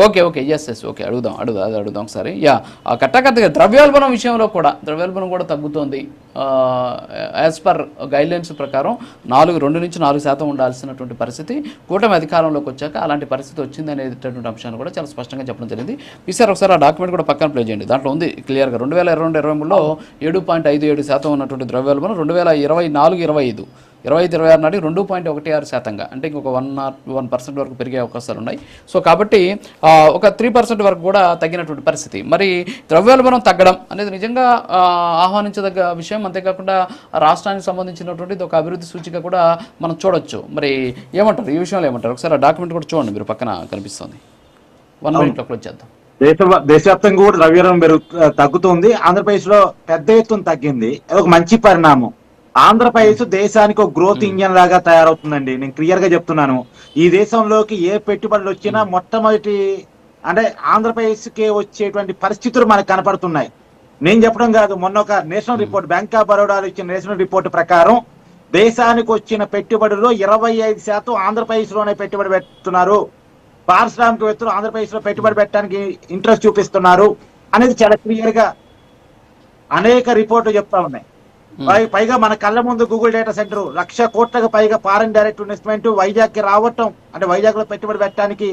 Okay okay yes okay అడుగుదాం ఒకసారి. కట్టకట్టగా ద్రవ్యోల్బణం విషయంలో కూడా ద్రవ్యోల్బణం కూడా తగ్గుతోంది. యాజ్ పర్ గైడ్లైన్స్ ప్రకారం 2 నుంచి 4% ఉండాల్సినటువంటి పరిస్థితి కూటమి అధికారంలోకి వచ్చాక అలాంటి పరిస్థితి వచ్చింది అనేటటువంటి అంశాన్ని కూడా చాలా స్పష్టంగా చెప్పడం జరిగింది. ఈసారి ఒకసారి ఆ డాక్యుమెంట్ కూడా పక్కన ప్లే చేయండి. దాంట్లో ఉంది క్లియర్గా 2022-23లో 7.57% ఉన్నటువంటి ద్రవ్యోల్బణం 2024-25 నాటికి 2.16%గా అంటే ఇంకొక 1% వరకు పెరిగే అవకాశాలు ఉన్నాయి. సో కాబట్టి ఒక 3% వరకు కూడా తగ్గినటువంటి పరిస్థితి. మరి ద్రవ్యోల్బణం తగ్గడం అనేది నిజంగా ఆహ్వానించదగ్గ విషయం. అంతేకాకుండా రాష్ట్రానికి సంబంధించినటువంటి ఒక అభివృద్ధి సూచిక కూడా మనం చూడొచ్చు. మరి ఏమంటారు ఈ విషయంలో ఏమంటారు? ఒకసారి ఆ డాక్యుమెంట్ కూడా చూడండి, మీరు పక్కన కనిపిస్తుంది. 1 మినిట్లో క్లోజ్ చేద్దాం. దేశవ్యాప్తంగా కూడా ద్రవ్యోల్బణం తగ్గుతుంది. ఆంధ్రప్రదేశ్ లో పెద్ద ఎత్తున తగ్గింది. ఒక మంచి పరిణామం. ఆంధ్రప్రదేశ్ దేశానికి ఒక గ్రోత్ ఇంజన్ లాగా తయారవుతుందండి. నేను క్లియర్ గా చెప్తున్నాను. ఈ దేశంలోకి ఏ పెట్టుబడులు వచ్చినా మొట్టమొదటి అంటే ఆంధ్రప్రదేశ్ కి వచ్చేటువంటి పరిస్థితులు మనకు కనపడుతున్నాయి. నేను చెప్పడం కాదు, మొన్న ఒక నేషనల్ రిపోర్ట్ బ్యాంక్ ఆఫ్ బరోడాలో ఇచ్చిన నేషనల్ రిపోర్ట్ ప్రకారం దేశానికి వచ్చిన పెట్టుబడుల్లో 25% ఆంధ్రప్రదేశ్ లోనే పెట్టుబడి పెడుతున్నారు. పారిశ్రామికవేత్తలు ఆంధ్రప్రదేశ్ లో పెట్టుబడి పెట్టడానికి ఇంట్రెస్ట్ చూపిస్తున్నారు అనేది చాలా క్లియర్ గా అనేక రిపోర్ట్లు చెప్తా ఉన్నాయి. పైగా మన కళ్ళ ముందు గూగుల్ డేటా సెంటర్ 1,00,000 కోట్లకు పైగా ఫారెన్ డైరెక్ట్ ఇన్వెస్ట్మెంట్ వైజాగ్ కి రావటం, అంటే వైజాగ్ లో పెట్టుబడి పెట్టడానికి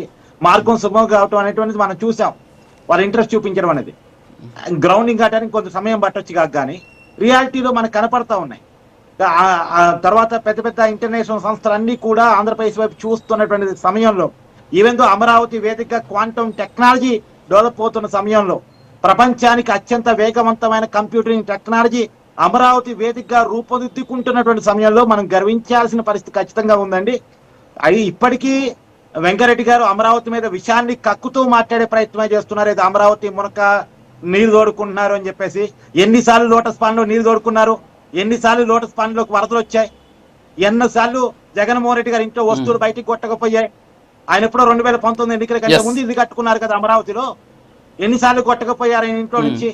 మార్గం సుగమం కావటం అనేటువంటిది మనం చూసాం. వాళ్ళ ఇంట్రెస్ట్ చూపించడం అనేది గ్రౌండింగ్ కావడానికి కొంత సమయం పట్టొచ్చు కానీ రియాలిటీలో మనకు కనపడతా ఉన్నాయి. తర్వాత పెద్ద పెద్ద ఇంటర్నేషనల్ సంస్థలన్నీ కూడా ఆంధ్రప్రదేశ్ వైపు చూస్తున్నటువంటి సమయంలో, ఈవెన్ దో అమరావతి వేదికగా క్వాంటమ్ టెక్నాలజీ డెవలప్ అవుతున్న సమయంలో, ప్రపంచానికి అత్యంత వేగవంతమైన కంప్యూటరింగ్ టెక్నాలజీ అమరావతి వేదికగా రూపుదిద్దుకుంటున్నటువంటి సమయంలో మనం గర్వించాల్సిన పరిస్థితి ఖచ్చితంగా ఉందండి. ఇప్పటికీ వెంకరెడ్డి గారు అమరావతి మీద విషయాన్ని కక్కుతూ మాట్లాడే ప్రయత్నం చేస్తున్నారు. ఇది అమరావతి మునక నీరు తోడుకుంటున్నారు అని చెప్పేసి. ఎన్నిసార్లు లోటస్ పాండ్ లో నీరు తోడుకున్నారు, ఎన్నిసార్లు లోటస్ పాండ్ లోకి వరదలు వచ్చాయి, ఎన్నిసార్లు జగన్మోహన్ రెడ్డి గారు ఇంట్లో వస్తువులు బయటికి కొట్టకపోయాయి. ఆయన ఎప్పుడో 2019 ఎన్నికల కంటే ముందు ఇది కట్టుకున్నారు కదా అమరావతిలో. ఎన్నిసార్లు కొట్టకపోయారు ఆయన ఇంట్లో నుంచి.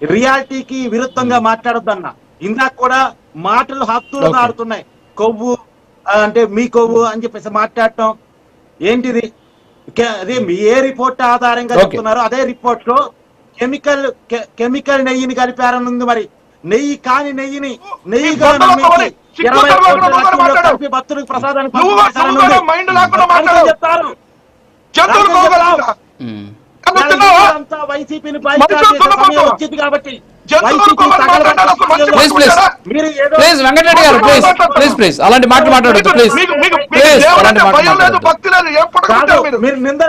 రియాలిటీకి విరుద్ధంగా మాట్లాడొద్దన్న. ఇందాక కూడా మాటలు హత్తులుగా ఆడుతున్నాయి. కొవ్వు అంటే మీ కొవ్వు అని చెప్పేసి మాట్లాడటం ఏంటిది? అదే ఏ రిపోర్ట్ ఆధారంగా చెప్తున్నారో అదే రిపోర్ట్ లో కెమికల్ నెయ్యిని కలిపారనుంది. మరి నెయ్యి కాని నెయ్యిని నెయ్యిగా నమ్మించి 20 కోట్ల కలిపి భక్తులకు ప్రసాదానికి చెప్తారు. వైసీపీని వచ్చింది కాబట్టి వెంకటరెడ్డి గారు ప్లీజ్ అలాంటి మాట్లాడొద్దు ప్లీజ్. మీరు నింద